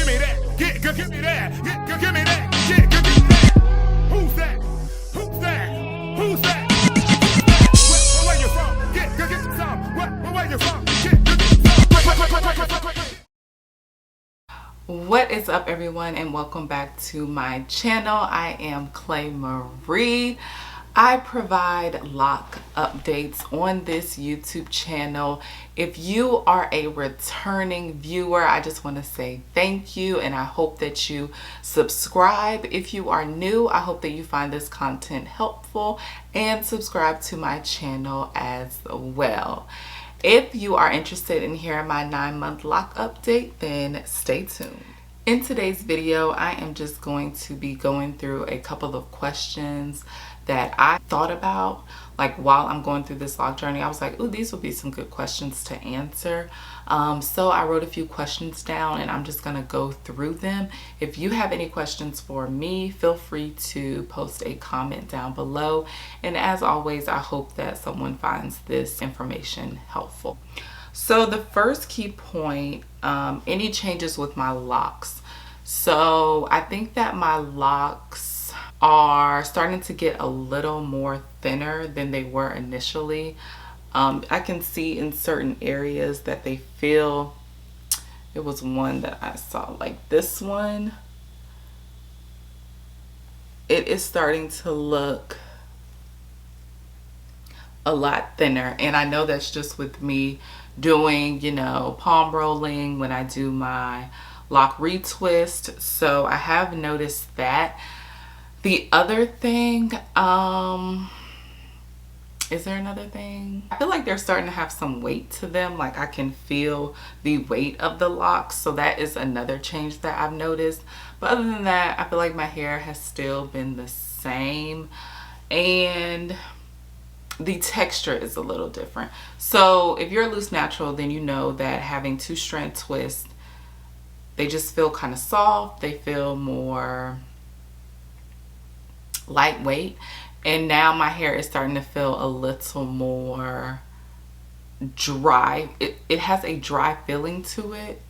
me that. Give me that. Give me that. Give me that. Who's that? Who's that? Who's that? Where you from? Get some. Where you from? What is up, everyone, and welcome back to my channel. I am Clay Marie. I provide lock updates on this YouTube channel. If you are a returning viewer, I just want to say thank you, and I hope that you subscribe. If you are new, I hope that you find this content helpful and subscribe to my channel as well. If you are interested in hearing my 9-month lock update, then stay tuned. In today's video, I am just going to be going through a couple of questions that I thought about, like while I'm going through this lock journey. I was like, ooh, these will be some good questions to answer. So I wrote a few questions down and I'm just gonna go through them. If you have any questions for me, feel free to post a comment down below. And as always, I hope that someone finds this information helpful. So the first key point, any changes with my locks. So I think that my locks are starting to get a little more thinner than they were initially. I can see in certain areas that they feel, it was one that I saw, like this one, it is starting to look a lot thinner. And I know that's just with me doing, you know, palm rolling when I do my lock retwist. So I have noticed that. The other thing, is there another thing? I feel like they're starting to have some weight to them. Like I can feel the weight of the locks. So that is another change that I've noticed. But other than that, I feel like my hair has still been the same. And the texture is a little different. So if you're a loose natural, then you know that having 2-strand twists, they just feel kind of soft. They feel more lightweight, and now my hair is starting to feel a little more dry. It has a dry feeling to it,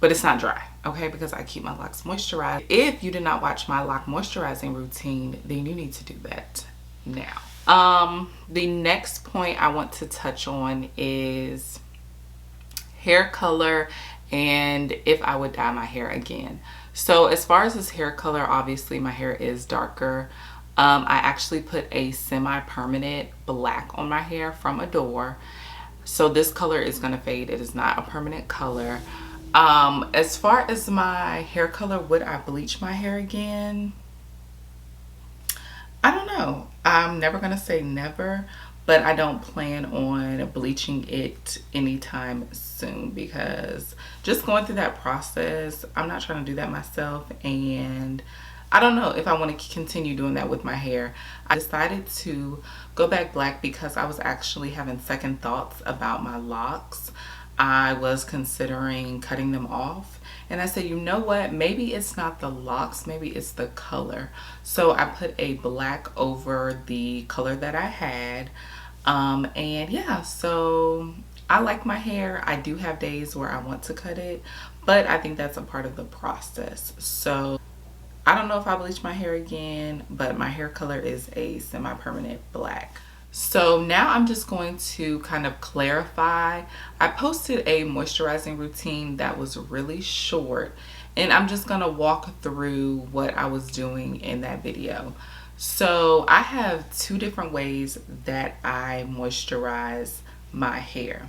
but it's not dry, okay, because I keep my locks moisturized. If you did not watch my lock moisturizing routine, then you need to do that now. The next point I want to touch on is hair color and if I would dye my hair again. So as far as this hair color, obviously my hair is darker. I actually put a semi-permanent black on my hair from Adore. So this color is gonna fade. It is not a permanent color. As far as my hair color, would I bleach my hair again? I don't know. I'm never gonna say never, but I don't plan on bleaching it anytime soon because just going through that process, I'm not trying to do that myself, and I don't know if I want to continue doing that with my hair. I decided to go back black because I was actually having second thoughts about my locks. I was considering cutting them off, and I said, you know what, maybe it's not the locks, maybe it's the color. So I put a black over the color that I had. And yeah, so I like my hair. I do have days where I want to cut it, but I think that's a part of the process. So I don't know if I bleach my hair again, but my hair color is a semi-permanent black. So now I'm just going to kind of clarify. I posted a moisturizing routine that was really short, and I'm just gonna walk through what I was doing in that video. So I have 2 different ways that I moisturize my hair.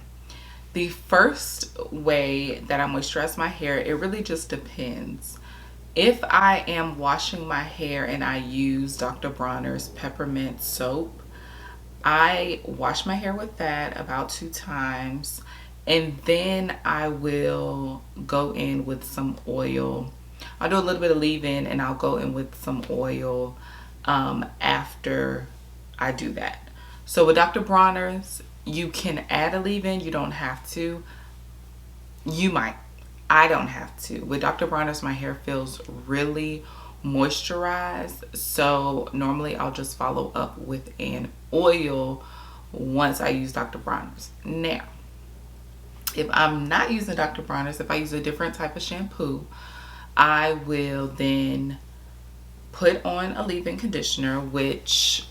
The first way that I moisturize my hair, it really just depends. If I am washing my hair and I use Dr. Bronner's peppermint soap, I wash my hair with that about 2 times, and then I will go in with some oil. I'll do a little bit of leave-in and I'll go in with some oil after I do that. So with Dr. Bronner's, you can add a leave-in. You don't have to. You might. I don't have to. With Dr. Bronner's, my hair feels really moisturized, so normally I'll just follow up with an oil once I use Dr. Bronner's. Now, If I'm not using Dr. Bronner's, if I use a different type of shampoo, I will then put on a leave-in conditioner, which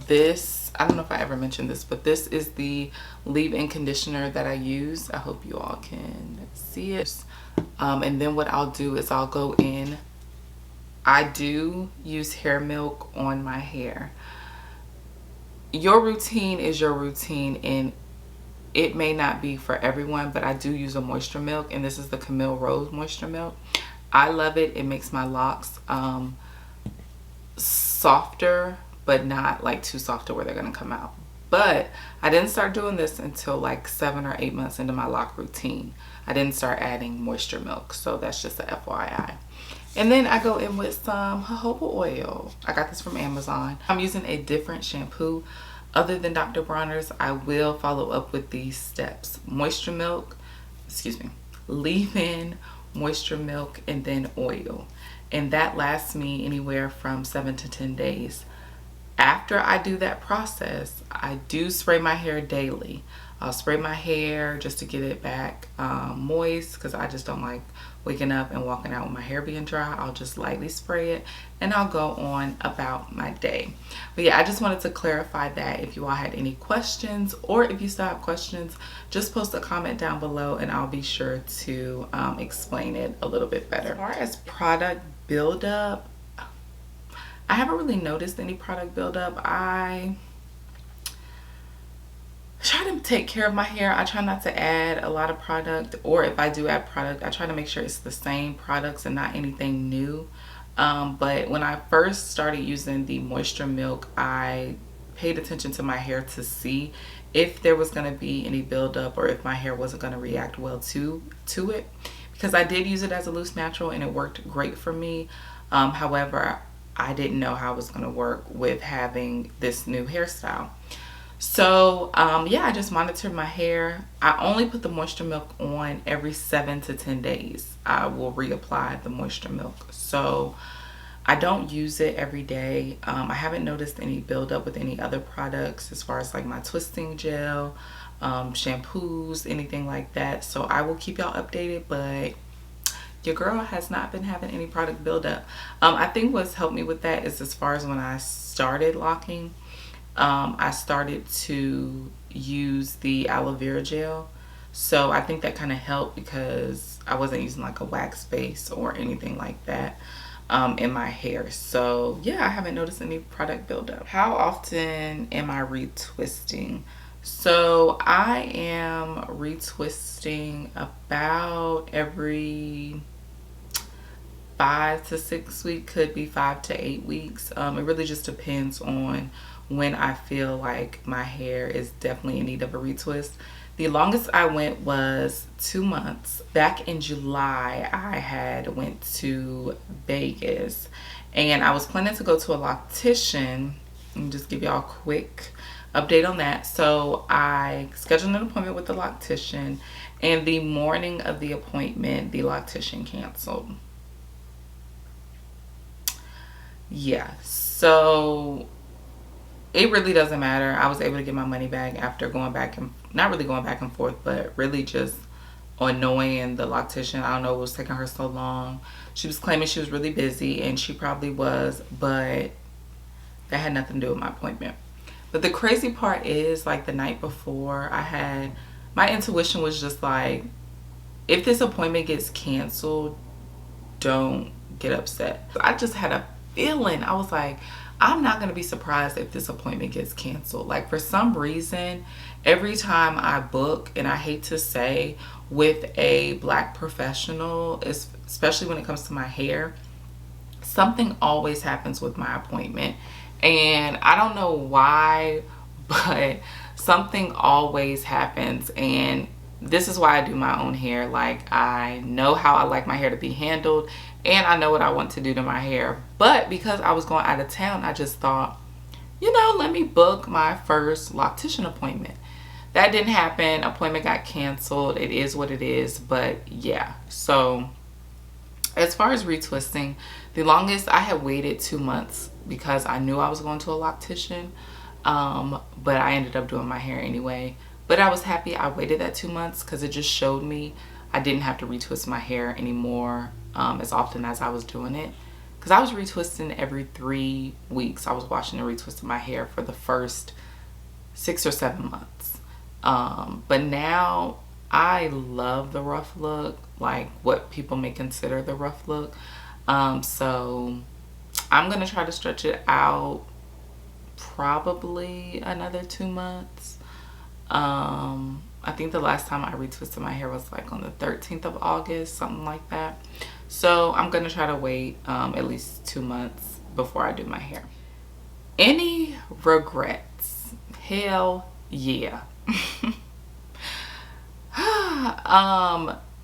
this, I don't know if I ever mentioned this, but this is the leave-in conditioner that I use. I hope you all can see it. And then what I'll do is I'll go in. I do use hair milk on my hair. Your routine is your routine, and it may not be for everyone, but I do use a moisture milk, and this is the Camille Rose Moisture Milk. I love it. It makes my locks softer, but not like too soft to where they're gonna come out. But I didn't start doing this until like 7 or 8 months into my lock routine. I didn't start adding moisture milk, so that's just a FYI. And then I go in with some jojoba oil. I got this from Amazon. I'm using a different shampoo other than Dr. Bronner's. I will follow up with these steps: moisture milk, leave-in, moisture milk, and then oil. And that lasts me anywhere from 7 to 10 days. After I do that process, I do spray my hair daily. I'll spray my hair just to get it back moist, because I just don't like waking up and walking out with my hair being dry. I'll just lightly spray it and I'll go on about my day. But yeah, I just wanted to clarify that. If you all had any questions, or if you still have questions, just post a comment down below and I'll be sure to explain it a little bit better. As far as product buildup, I haven't really noticed any product buildup. I try to take care of my hair. I try not to add a lot of product, or if I do add product, I try to make sure it's the same products and not anything new. But when I first started using the moisture milk, I paid attention to my hair to see if there was going to be any buildup, or if my hair wasn't going to react well to it, because I did use it as a loose natural and it worked great for me. However, I didn't know how it was going to work with having this new hairstyle. So yeah, I just monitored my hair. I only put the moisture milk on every 7 to 10 days. I will reapply the moisture milk. So I don't use it every day. I haven't noticed any buildup with any other products as far as like my twisting gel, shampoos, anything like that. So I will keep y'all updated, but your girl has not been having any product buildup. I think what's helped me with that is, as far as when I started locking, I started to use the aloe vera gel. So I think that kind of helped, because I wasn't using like a wax base or anything like that in my hair. So yeah, I haven't noticed any product buildup. How often am I retwisting? So I am retwisting about every 5 to 6 weeks, could be 5 to 8 weeks. It really just depends on when I feel like my hair is definitely in need of a retwist. The longest I went was 2 months. Back in July, I went to Vegas, and I was planning to go to a loctician. And just give y'all a quick update on that. So I scheduled an appointment with the loctician, and the morning of the appointment, the loctician canceled. Yeah, so it really doesn't matter. I was able to get my money back after going back and not really going back and forth, but really just annoying the loctician. I don't know what was taking her so long. She was claiming she was really busy, and she probably was, but that had nothing to do with my appointment. But the crazy part is, like, the night before, my intuition was just like, if this appointment gets canceled, don't get upset. I just had a feeling. I was like, I'm not going to be surprised if this appointment gets canceled. Like, for some reason, every time I book, and I hate to say, with a black professional, especially when it comes to my hair, something always happens with my appointment. And I don't know why, but something always happens. And this is why I do my own hair. Like, I know how I like my hair to be handled, and I know what I want to do to my hair. But because I was going out of town, I just thought, you know, let me book my first loctician appointment. That didn't happen. Appointment got canceled. It is what it is. But yeah, so as far as retwisting, the longest I had waited 2 months because I knew I was going to a loctician. But I ended up doing my hair anyway. But I was happy I waited that 2 months because it just showed me I didn't have to retwist my hair anymore as often as I was doing it. Because I was retwisting every 3 weeks. I was washing and retwisting my hair for the first 6 or 7 months. But now I love the rough look, like what people may consider the rough look. So I'm going to try to stretch it out probably another 2 months. I think the last time I retwisted my hair was like on the 13th of August, something like that. So I'm going to try to wait at least 2 months before I do my hair. Any regrets? Hell yeah.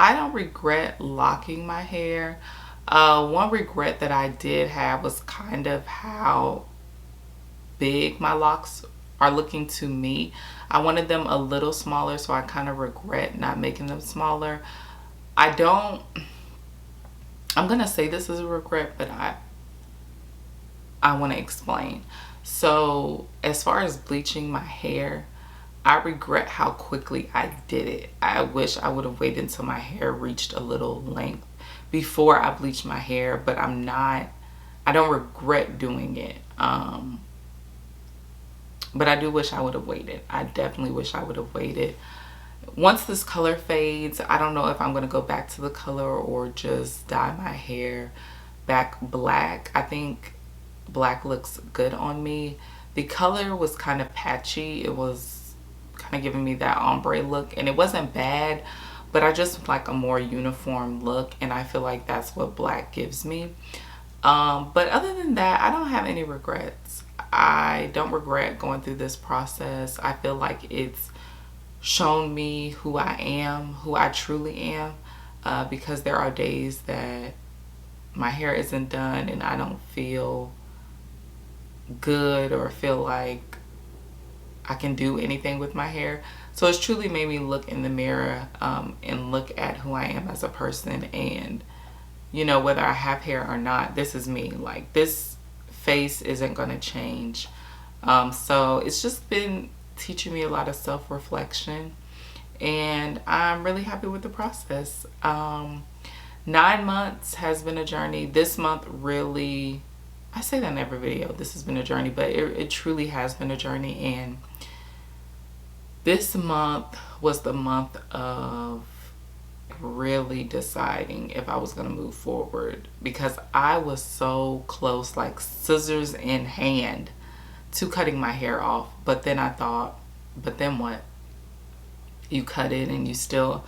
I don't regret locking my hair. One regret that I did have was kind of how big my locks are looking to me. I wanted them a little smaller, so I kind of regret not making them smaller. I'm gonna say this is a regret, but I want to explain. So as far as bleaching my hair, I regret how quickly I did it. I wish I would have waited until my hair reached a little length before I bleached my hair, but I don't regret doing it. But I do wish I would have waited. I definitely wish I would have waited. Once this color fades, I don't know if I'm going to go back to the color or just dye my hair back black. I think black looks good on me. The color was kind of patchy. It was kind of giving me that ombre look, and it wasn't bad, but I just like a more uniform look, and I feel like that's what black gives me. But other than that, I don't have any regrets. I don't regret going through this process. I feel like it's shown me who I am, who I truly am, because there are days that my hair isn't done and I don't feel good or feel like I can do anything with my hair. So it's truly made me look in the mirror and look at who I am as a person, and you know, whether I have hair or not, this is me. Like, this face isn't going to change. So it's just been teaching me a lot of self-reflection, and I'm really happy with the process. 9 months has been a journey. This month really, I say that in every video, this has been a journey, but it truly has been a journey. And this month was the month of really deciding if I was going to move forward, because I was so close, like scissors in hand, to cutting my hair off. But then I thought, but then what? You cut it and you still,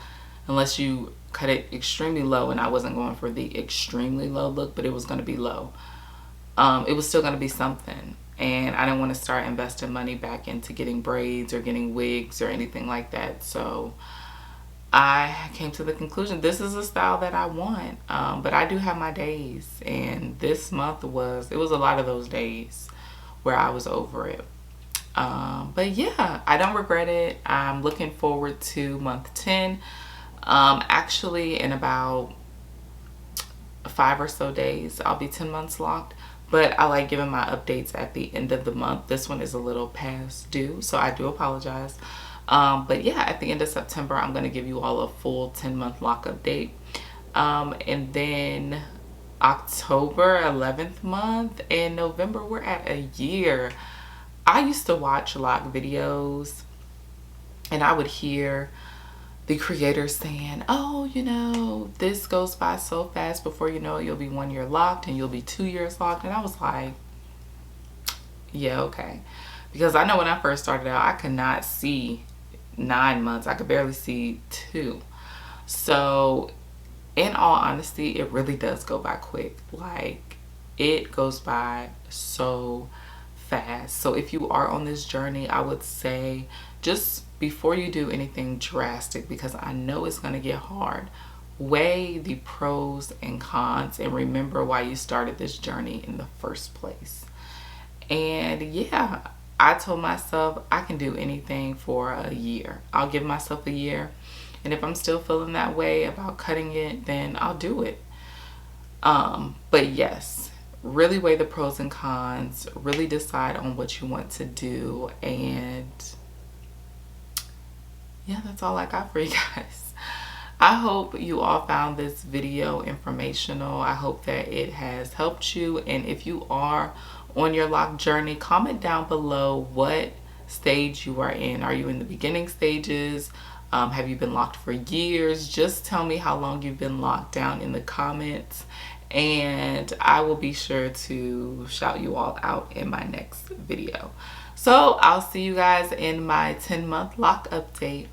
unless you cut it extremely low, and I wasn't going for the extremely low look, but it was going to be low. It was still going to be something, and I didn't want to start investing money back into getting braids or getting wigs or anything like that. So I came to the conclusion this is a style that I want, but I do have my days, and this month was a lot of those days where I was over it. But yeah, I don't regret it. I'm looking forward to month 10. Actually, in about 5 or so days, I'll be 10 months locked. But I like giving my updates at the end of the month. This one is a little past due, so I do apologize. But yeah, at the end of September, I'm going to give you all a full 10-month lock update. And then October, 11th month, and November, we're at a year. I used to watch lock videos, and I would hear the creators saying, oh, you know, this goes by so fast. Before you know it, you'll be 1 year locked, and you'll be 2 years locked. And I was like, yeah, okay. Because I know when I first started out, I could not see 9 months. I could barely see 2. So in all honesty, it really does go by quick. Like, it goes by so fast. So if you are on this journey, I would say just before you do anything drastic, because I know it's going to get hard, weigh the pros and cons and remember why you started this journey in the first place. And yeah, I told myself I can do anything for a year. I'll give myself a year, and if I'm still feeling that way about cutting it, then I'll do it. But yes, really weigh the pros and cons, really decide on what you want to do, and yeah, that's all I got for you guys. I hope you all found this video informational. I hope that it has helped you. And if you are on your lock journey, comment down below what stage you are in. Are you in the beginning stages? Have you been locked for years? Just tell me how long you've been locked down in the comments, and I will be sure to shout you all out in my next video. So I'll see you guys in my 10-month lock update.